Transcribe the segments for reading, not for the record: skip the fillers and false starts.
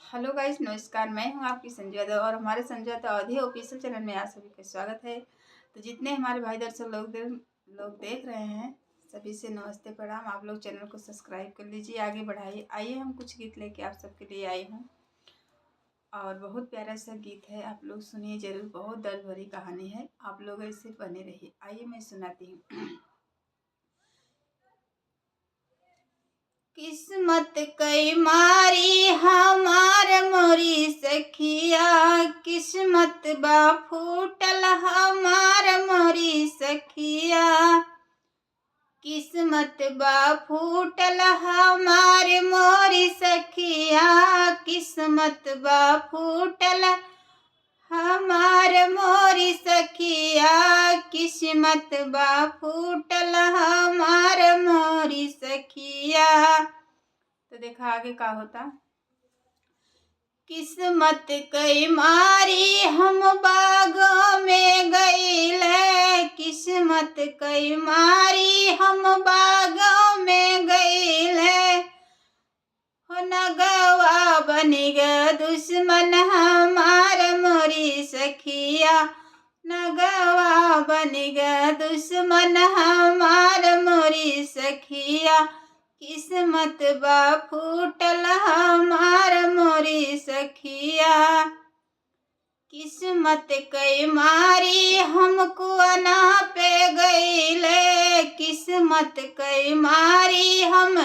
Hello guys, नमस्कार। मैं हूं आपकी संजय यादव और हमारे संजय यादव अवधी ऑफिशियल चैनल में आप सभी का स्वागत है। तो जितने हमारे भाई दर्शक लोग देख रहे हैं, सभी से नमस्ते प्रणाम। आप लोग चैनल को सब्सक्राइब कर लीजिए, आगे बढ़ाइए। आइए हम कुछ गीत लेके आप सबके लिए आई हूँ और बहुत प्यारा सा गीत है, आप लोग सुनिए जरूर। बहुत दर्द भरी कहानी है, आप लोग ऐसे बने रहिए। आइए मैं सुनाती हूँ। किस्मत कई मारी हमार मोरी सखिया, किस्मत बा फूटल हमार मोरी सखिया, किस्मत बा फूटल हमार मोरी सखिया, किस्मत बा फूटल हमार मोरी सखिया, किस्मत बा फूटल हमार मोरी सखिया। तो देखा आगे का होता। किस्मत कई मारी हम बागों में गईले, किस्मत कई मारी हम बागों में गईले, हो नगवा बनी ग दुश्मन हमार मोरी सखिया, नगवा बनी ग दुश्मन हमार मोरी सखिया, किस्मत बा फूटल हमार मोरी सखिया। किस्मत कई मारी हम कुआना पे गईले, किस्मत कई मारी हम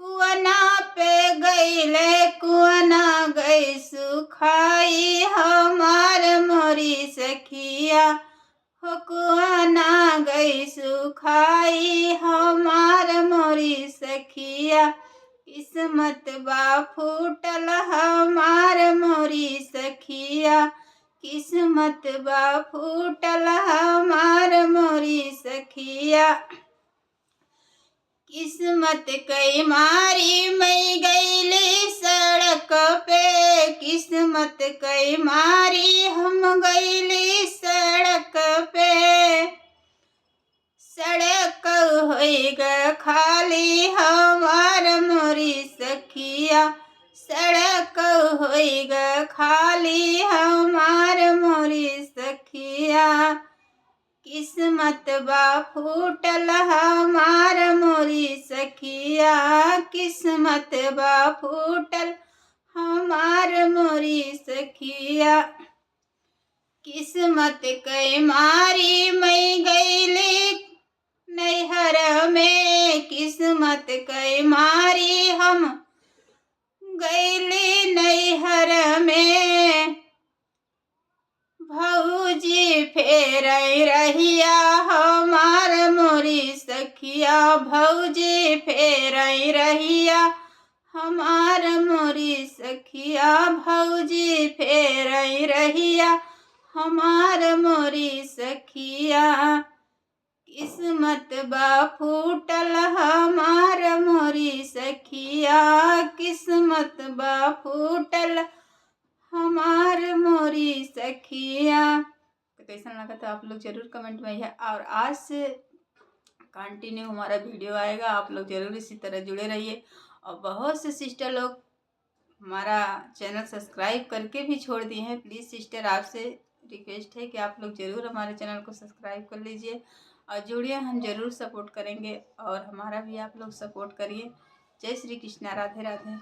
कुआना पे गईले, कुआना गई सुखाई हमार मोरी सखिया, हो कुआना गई सुखाई हमार मोरी सखिया, किस्मत बा फूटल हमार मोरी सखिया, किस्मत बा फूटल हमार मोरी सखिया। किस्मत कई मारी मैं गईली सड़क पे, किस्मत कई मारी हम गईली सड़क पे, सड़क होई ग खाली हमार मोरी सखिया, सड़क होई ग खाली हमार मोरी सखिया, किस्मत बा फूटल हमार मोरी सखिया, किस्मत बा फूटल हमार मोरी सखिया। किस्मत कई मारी मैं गईली नैहर में, किस्मत कई मारी हम गईली नैहर में, भौजी फेर रहिया हमार मोरी सखिया, भौजी फेर रहिया हमार मोरी सखिया, भौजी फेर रहिया हमार मोरी सखिया, किस्मत बा फूटल हमार मोरी सखिया, किस्मत बा फूटल हमार मोरी सखिया। तो कैसा लगा तो आप लोग जरूर कमेंट में है। और आज से कंटिन्यू हमारा वीडियो आएगा, आप लोग जरूर इसी तरह जुड़े रहिए। और बहुत से सिस्टर लोग हमारा चैनल सब्सक्राइब करके भी छोड़ दिए हैं। प्लीज़ सिस्टर, आपसे रिक्वेस्ट है कि आप लोग ज़रूर हमारे चैनल को सब्सक्राइब कर लीजिए और जुड़िए, हम ज़रूर सपोर्ट करेंगे और हमारा भी आप लोग सपोर्ट करिए। जय श्री कृष्णा, राधे राधे।